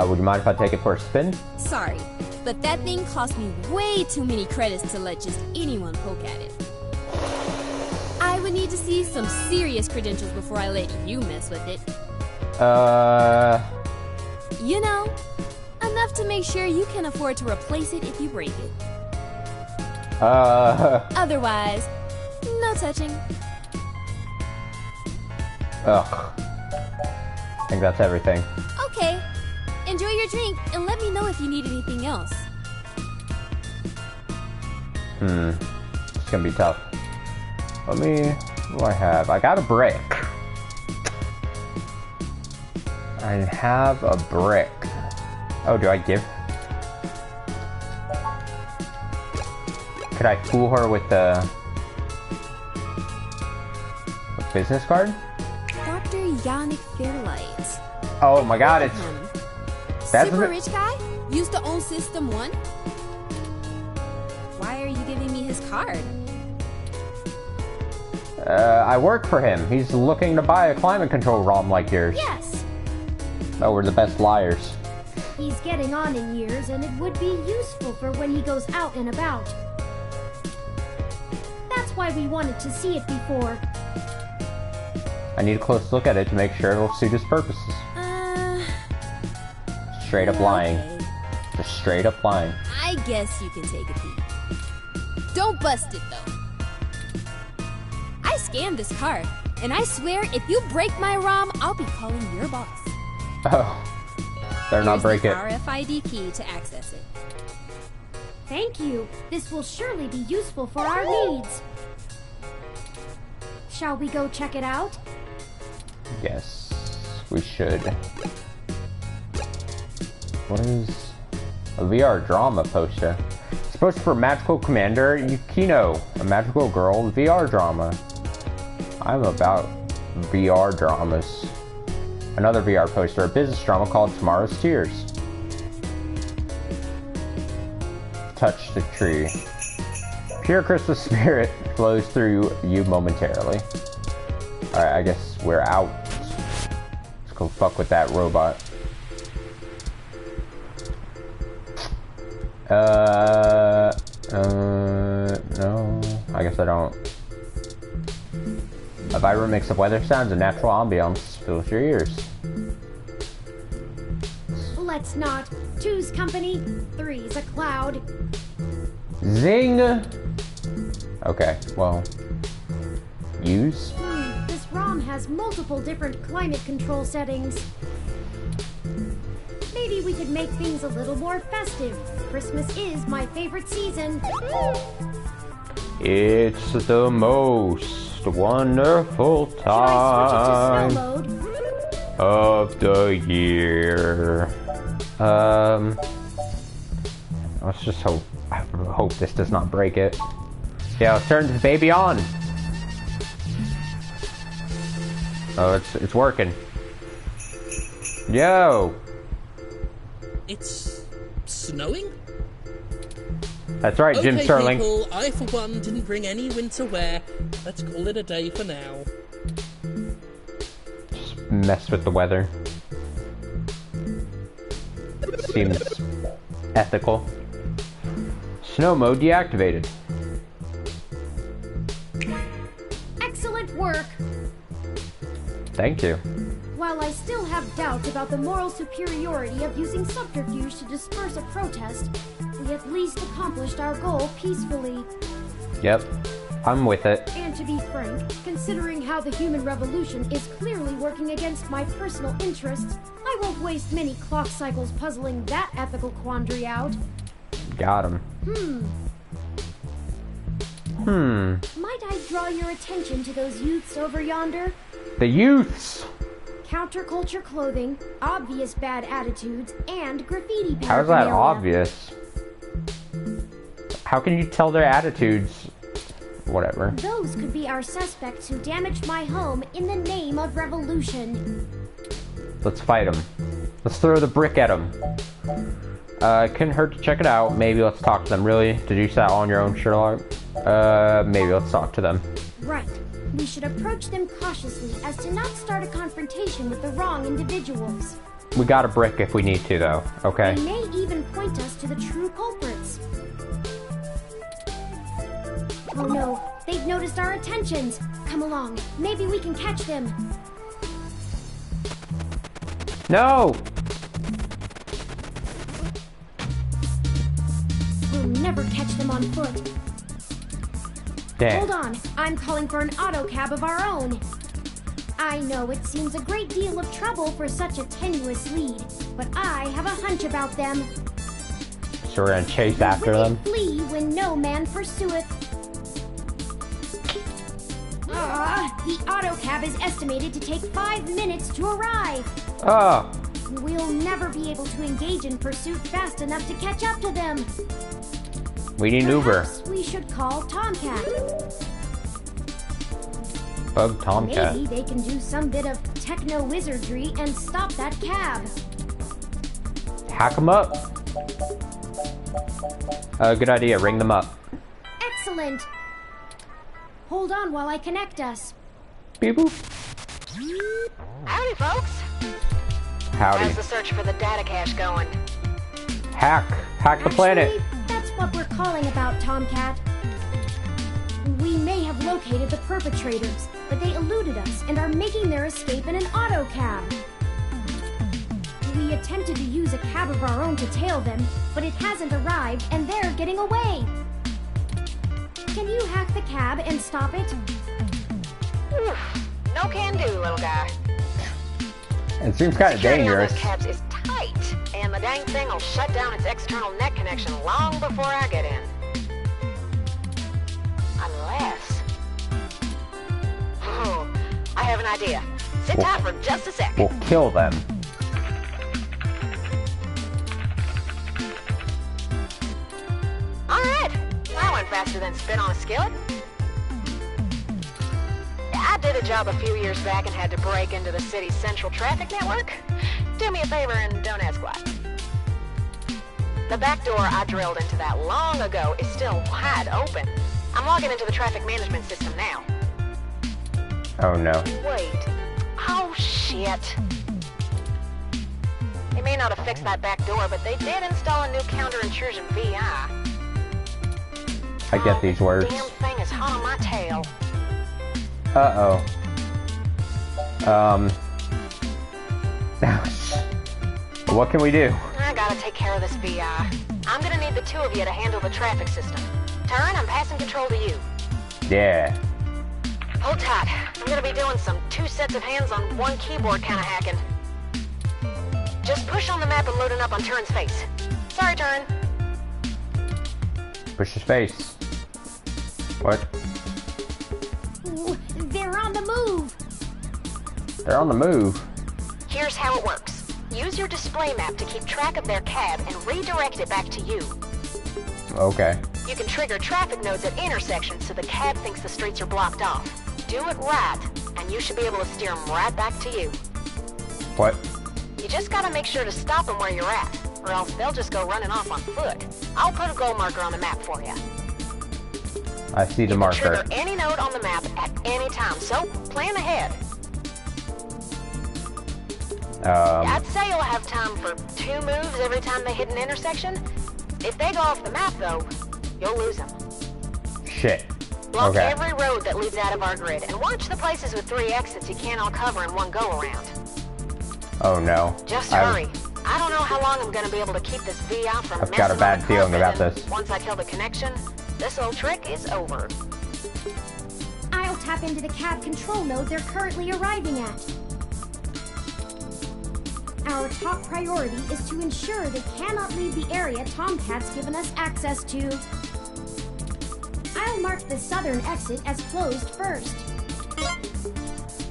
A: Would you mind if I take it for a spin?
K: Sorry, but that thing cost me way too many credits to let just anyone poke at it. I would need to see some serious credentials before I let you mess with it. You know, enough to make sure you can afford to replace it if you break it. Otherwise, no touching.
A: Ugh. I think that's everything.
K: Okay. Enjoy your drink and let me know if you need anything else.
A: It's gonna be tough. What do I have? I got a brick. I have a brick. Oh, do I give? Could I fool her with the business card?
K: Dr. Yannick Fairlight.
A: Oh my god, it's... That's
K: Super rich guy? Used to own System 1? Why are you giving me his card?
A: I work for him. He's looking to buy a climate control ROM like yours.
B: Yes.
A: Oh, we're the best liars.
B: He's getting on in years, and it would be useful for when he goes out and about. That's why we wanted to see it before.
A: I need a close look at it to make sure it'll suit his purposes. Straight up lying.
K: Okay.
A: Just straight up lying.
K: I guess you can take a peek. Don't bust it, though. I scanned this card, and I swear if you break my ROM, I'll be calling your boss.
A: Oh. Better not break it.
K: Here's the RFID key to access it.
B: Thank you. This will surely be useful for our needs. Shall we go check it out?
A: Yes, we should. What is a VR drama poster? It's posted for Magical Commander Yukino, a magical girl VR drama. I'm about VR dramas. Another VR poster, a business drama called Tomorrow's Tears. Touch the tree. Pure Christmas spirit flows through you momentarily. Alright, I guess we're out. Let's go fuck with that robot. No. I guess I don't. A vibrant mix of weather sounds and natural ambiance fills your ears.
B: Let's not. 2's company, 3's a cloud.
A: Zing! Okay, well. Use?
B: This ROM has multiple different climate control settings. Maybe we could make things a little more festive. Christmas is my favorite season.
A: It's the most wonderful time of the year. Let's just hope. I hope this does not break it. Yeah, let's turn the baby on. Oh, it's working. Yo.
I: It's snowing?
A: That's right, Jim Sterling.
I: People, I for one didn't bring any winter wear. Let's call it a day for now.
A: Just mess with the weather. Seems ethical. Snow mode deactivated.
B: Excellent work.
A: Thank you.
B: While I still have doubts about the moral superiority of using subterfuge to disperse a protest, we at least accomplished our goal peacefully.
A: Yep, I'm with it.
B: And to be frank, considering how the human revolution is clearly working against my personal interests, I won't waste many clock cycles puzzling that ethical quandary out.
A: Got him.
B: Might I draw your attention to those youths over yonder?
A: The youths!
B: Counterculture clothing, obvious bad attitudes, and graffiti paraphernalia.
A: How's that obvious? How can you tell their attitudes? Whatever.
B: Those could be our suspects who damaged my home in the name of revolution.
A: Let's fight them. Let's throw the brick at them. Couldn't hurt to check it out. Maybe let's talk to them. Really? Deduce that on your own, Sherlock? Maybe let's talk to them.
B: Right. We should approach them cautiously as to not start a confrontation with the wrong individuals.
A: We got a brick if we need to, though. Okay?
B: They may even point us to the true culprits. Oh no, they've noticed our attentions. Come along, maybe we can catch them.
A: No!
B: We'll never catch them on foot.
A: Dang.
B: Hold on, I'm calling for an auto cab of our own. I know it seems a great deal of trouble for such a tenuous lead, but I have a hunch about them.
A: So we're gonna chase after them?
B: Flee when no man pursueth. The auto cab is estimated to take 5 minutes to arrive.
A: Oh.
B: We'll never be able to engage in pursuit fast enough to catch up to them.
A: We need an Uber.
B: Perhaps we should call Tomcat.
A: Bug Tomcat.
B: Maybe they can do some bit of techno wizardry and stop that cab.
A: Hack them up. Good idea. Ring them up.
B: Excellent. Hold on while I connect us.
A: Beep boop.
L: Howdy, folks.
A: Howdy.
L: How's the search for the data cache going?
A: Hack the planet.
B: That's what we're calling about, Tomcat. We may have located the perpetrators, but they eluded us and are making their escape in an auto cab. We attempted to use a cab of our own to tail them, but it hasn't arrived and they're getting away. Can you hack the cab and stop it?
L: No can do, little guy.
A: It seems kind of dangerous.
L: Security on those cabs is tight, and the dang thing will shut down its external net connection long before I get in. Unless... Oh, I have an idea. Sit tight for just a sec.
A: We'll kill them.
L: Alright, that went faster than spit on a skillet. I did a job a few years back and had to break into the city's central traffic network? Do me a favor and don't ask why. The back door I drilled into that long ago is still wide open. I'm logging into the traffic management system now.
A: Oh no.
L: Wait. Oh shit. They may not have fixed that back door, but they did install a new counter-intrusion VI.
A: I get these words.
L: Damn thing is hot on my tail.
A: Uh-oh. What can we do?
L: I gotta take care of this VI. I'm gonna need the two of you to handle the traffic system. Turn, I'm passing control to you.
A: Yeah.
L: Hold tight. I'm gonna be doing some 2 sets of hands on 1 keyboard kind of hacking. Just push on the map and load it up on Turin's face. Sorry, Turin.
A: Push his face. What?
B: Ooh, they're on the move.
A: They're on the move.
L: Here's how it works. Use your display map to keep track of their cab and redirect it back to you.
A: Okay.
L: You can trigger traffic nodes at intersections so the cab thinks the streets are blocked off. Do it right, and you should be able to steer them right back to you.
A: What?
L: You just gotta make sure to stop them where you're at, or else they'll just go running off on foot. I'll put a goal marker on the map for you.
A: I see the
L: You
A: marker.
L: can trigger any node on the map at any time, so plan ahead. I'd say you'll have time for 2 moves every time they hit an intersection. If they go off the map, though, you'll lose them.
A: Shit.
L: Block
A: Okay.
L: every road that leads out of our grid, and watch the places with 3 exits you can't all cover in one go-around.
A: Oh no.
L: Just hurry. I don't know how long I'm gonna be able to keep this VI from
A: I've
L: messing
A: got a bad
L: on the
A: feeling
L: carpet,
A: about
L: and
A: this.
L: Once I kill the connection, this old trick is over.
B: I'll tap into the cab control node they're currently arriving at. Our top priority is to ensure they cannot leave the area Tomcat's given us access to. I'll mark the southern exit as closed first.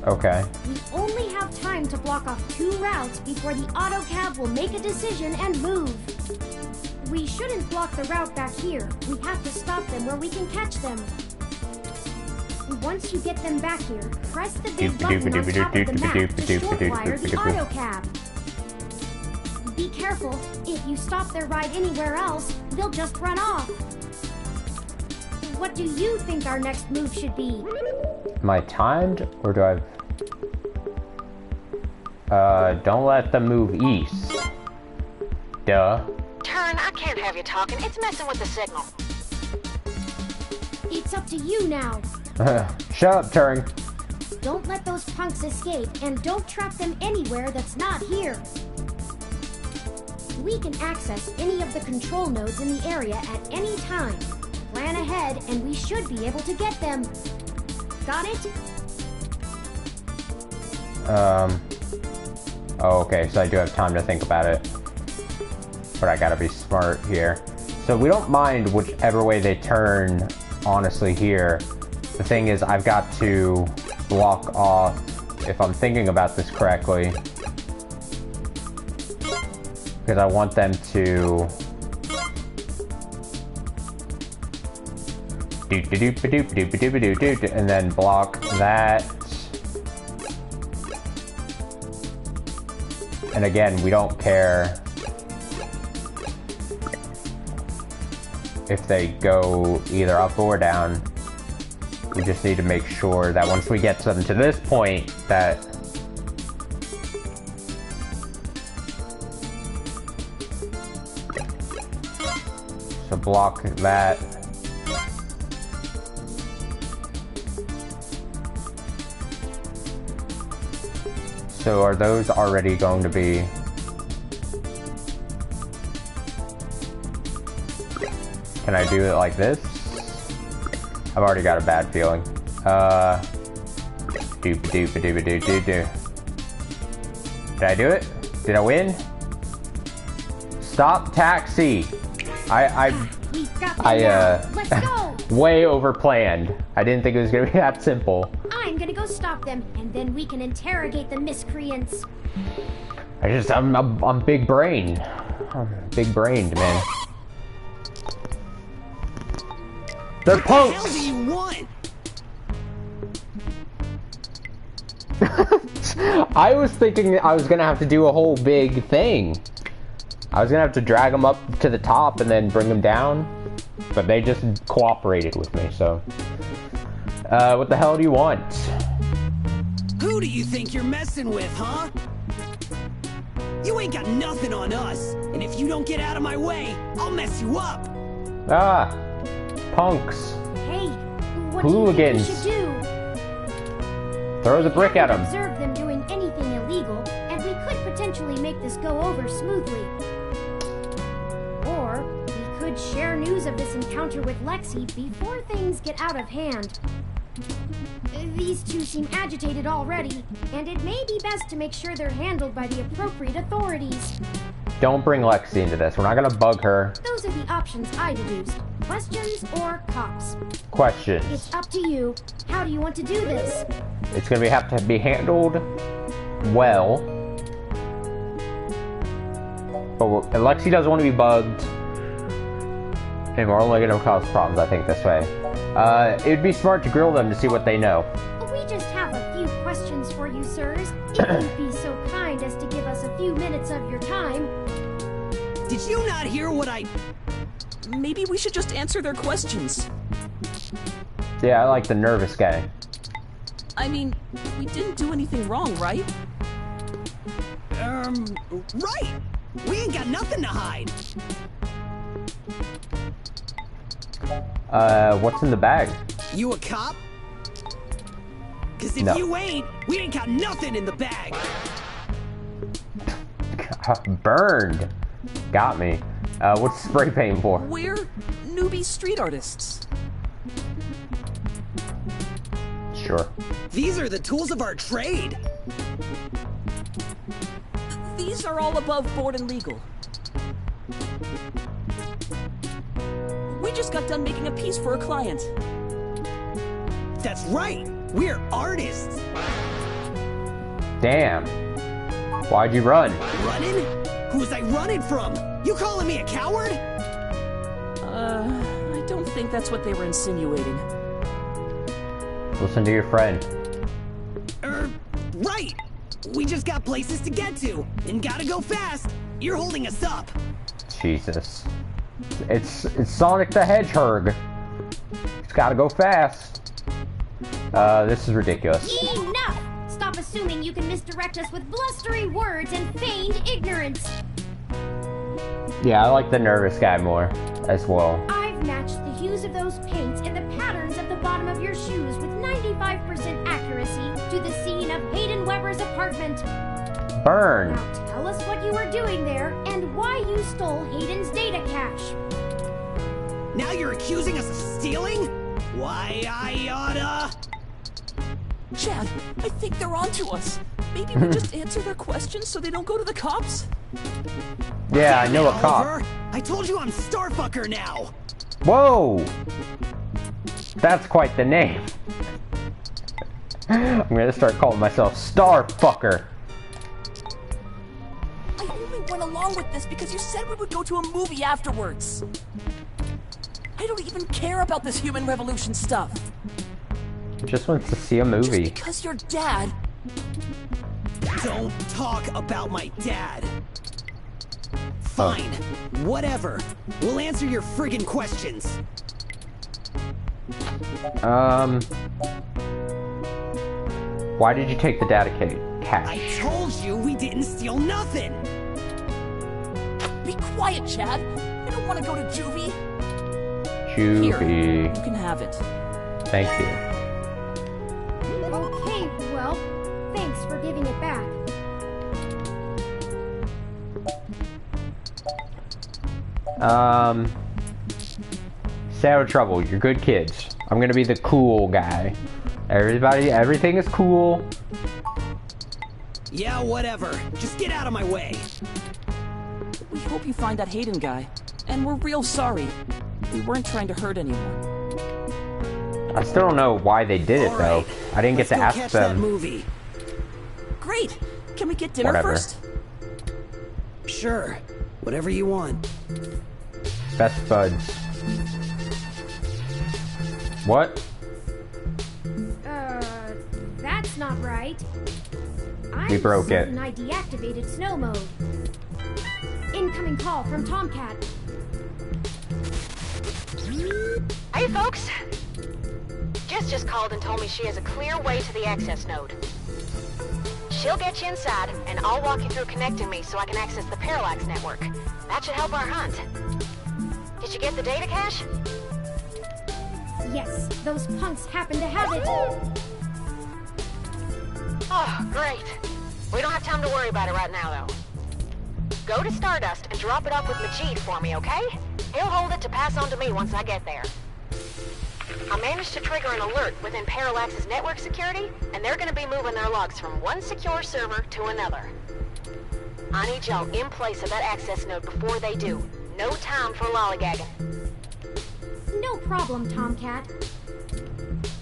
A: Okay.
B: We only have time to block off 2 routes before the autocab will make a decision and move. We shouldn't block the route back here. We have to stop them where we can catch them. Once you get them back here, press the big button on top of the map to short-wire the autocab. Be careful. If you stop their ride anywhere else, they'll just run off. What do you think our next move should be?
A: Am I timed, or do I... don't let them move east. Duh.
L: Turn, I can't have you talking. It's messing with the signal.
B: It's up to you now.
A: Shut up, Turing.
B: Don't let those punks escape, and don't trap them anywhere that's not here. We can access any of the control nodes in the area at any time. Plan ahead, and we should be able to get them. Got it?
A: Oh, okay, so I do have time to think about it. But I gotta be smart here. So we don't mind whichever way they turn, honestly, here. The thing is, I've got to block off, if I'm thinking about this correctly, because I want them to and then block that. And again, we don't care if they go either up or down. We just need to make sure that once we get them to this point, that so block that. So are those already going to be... Can I do it like this? I've already got a bad feeling. Doop-a-doop-a-doop-a-doop-a-doop-a-doo. Did I do it? Did I win? Stop taxi!
B: Let's go!
A: Way overplanned. I didn't think it was gonna be that simple.
B: I'm gonna go stop them, and then we can interrogate the miscreants.
A: I'm big brained. I'm big brained, man. They're punks!
D: What the hell do you want?
A: I was thinking I was gonna have to do a whole big thing. I was gonna have to drag them up to the top and then bring them down, but they just cooperated with me, so. What the hell do you want?
M: Who do you think you're messing with, huh? You ain't got nothing on us, and if you don't get out of my way, I'll mess you up.
A: Ah, punks.
B: Hey, what
A: Hooligans.
B: do you think we should do?
A: Throw the brick at them.
B: Observe them doing anything illegal, and we could potentially make this go over smoothly. Or we could share news of this encounter with Lexi before things get out of hand. These two seem agitated already, and it may be best to make sure they're handled by the appropriate authorities.
A: Don't bring Lexi into this. We're not gonna bug her.
B: Those are the options I deduced. Questions or cops?
A: Questions.
B: It's up to you. How do you want to do this?
A: It's gonna have to be handled well. But Lexi doesn't want to be bugged. And we're only gonna cause problems, I think, this way. It'd be smart to grill them to see what they know.
B: We just have a few questions for you, sirs. If you'd be so kind as to give us a few minutes of your time.
M: Did you not hear what I...
D: Maybe we should just answer their questions.
A: Yeah, I like the nervous guy.
D: I mean, we didn't do anything wrong, right?
M: Right! We ain't got nothing to hide!
A: What's in the bag?
M: You a cop? Cause if
A: No.
M: you ain't, we ain't got nothing in the bag!
A: Burned. Got me. What's spray paint for?
D: We're newbie street artists.
A: Sure.
M: These are the tools of our trade!
D: These are all above board and legal. We just got done making a piece for a client.
M: That's right! We're artists!
A: Damn. Why'd you run?
M: Running? Who's I running from? You calling me a coward?
D: I don't think that's what they were insinuating.
A: Listen to your friend.
M: Right! We just got places to get to, and gotta go fast! You're holding us up!
A: Jesus. It's Sonic the Hedgehog. It's gotta go fast. This is ridiculous.
B: Enough! Stop assuming you can misdirect us with blustery words and feigned ignorance.
A: Yeah, I like the nervous guy more as well.
B: I've matched the hues of those paints and the patterns of the bottom of your shoes with 95% accuracy to the scene of Hayden Weber's apartment.
A: Burn.
B: Now tell us what you were doing there and why you stole Hayden's data cache.
M: Now you're accusing us of stealing? Why, I oughta...
D: Chad, I think they're onto us. Maybe we just answer their questions so they don't go to the cops?
A: Yeah, I know a cop.
M: Oliver, I told you I'm Starfucker now!
A: Whoa! That's quite the name. I'm gonna start calling myself Starfucker.
D: I only went along with this because you said we would go to a movie afterwards. I don't even care about this human revolution stuff.
A: Just wants to see a movie.
D: Just because your dad...
M: Don't talk about my dad. Fine. Whatever. We'll answer your friggin' questions.
A: Why did you take the data cache?
M: I told you we didn't steal nothing!
D: Be quiet, Chad. I don't want to go to juvie.
A: Juvie.
D: Here, you can have it.
A: Thank you.
B: Okay, well, thanks for giving it back.
A: Stay out of trouble. You're good kids. I'm gonna be the cool guy. Everything is cool.
M: Yeah, whatever. Just get out of my way.
D: We hope you find that Hayden guy. And we're real sorry. We weren't trying to hurt anyone.
A: I still don't know why they did it, though. I didn't get to ask
M: catch
A: them.
M: That movie.
D: Great! Can we get dinner
A: Whatever.
D: first?
M: Sure. Whatever you want.
A: Best buds. What?
B: That's That's not right.
A: We broke it.
B: I deactivated snow mode. Incoming call from Tomcat.
L: Hey, folks. Jess just called and told me she has a clear way to the access node. She'll get you inside, and I'll walk you through connecting me so I can access the Parallax network. That should help our hunt. Did you get the data cache?
B: Yes, those punks happen to have it.
L: Oh, great. We don't have time to worry about it right now, though. Go to Stardust and drop it off with Majid for me, okay? He'll hold it to pass on to me once I get there. I managed to trigger an alert within Parallax's network security, and they're gonna be moving their logs from one secure server to another. I need y'all in place of that access node before they do. No time for lollygagging.
B: No problem, Tomcat.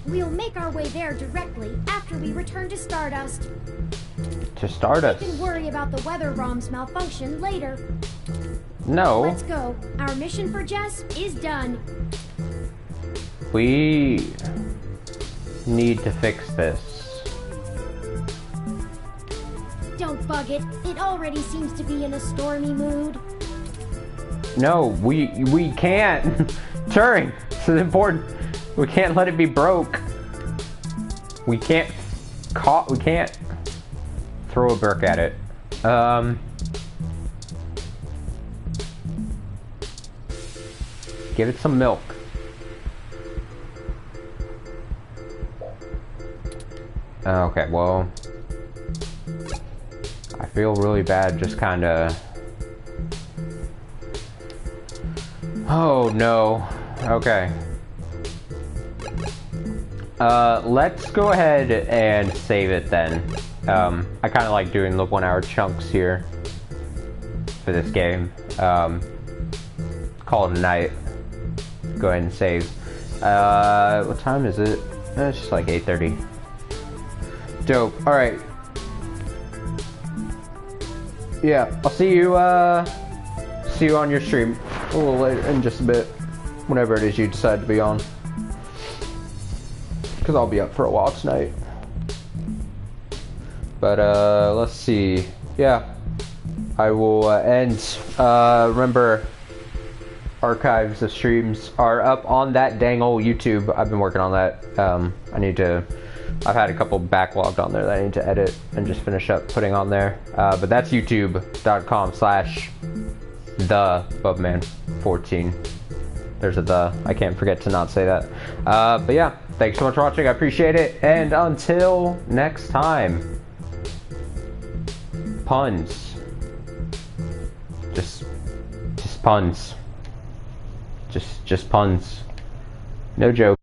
B: We'll make our way there directly after we return to Stardust.
A: To Stardust?
B: We can worry about the weather ROM's malfunction later.
A: No.
B: Let's go. Our mission for Jess is done.
A: We need to fix this.
B: Don't bug it. It already seems to be in a stormy mood.
A: No, we can't. Turing, this is important. We can't let it be broke. We can't throw a brick at it. Give it some milk. Okay, well, I feel really bad just kind of... Oh, no. Okay. Let's go ahead and save it then. I kind of like doing the 1 hour chunks here for this game. Call it a night. Go ahead and save. What time is it? It's just like 8:30. Dope. Alright. Yeah, I'll see you on your stream a little later in just a bit. Whenever it is you decide to be on. Because I'll be up for a while tonight. But, let's see. Yeah. I will end. Remember, archives of streams are up on that dang old YouTube. I've been working on that. I've had a couple backlogged on there that I need to edit and just finish up putting on there. But that's youtube.com/the-bubman14. There's a the. I can't forget to not say that. But yeah, thanks so much for watching. I appreciate it. And until next time, puns. Just puns. Just puns. No joke.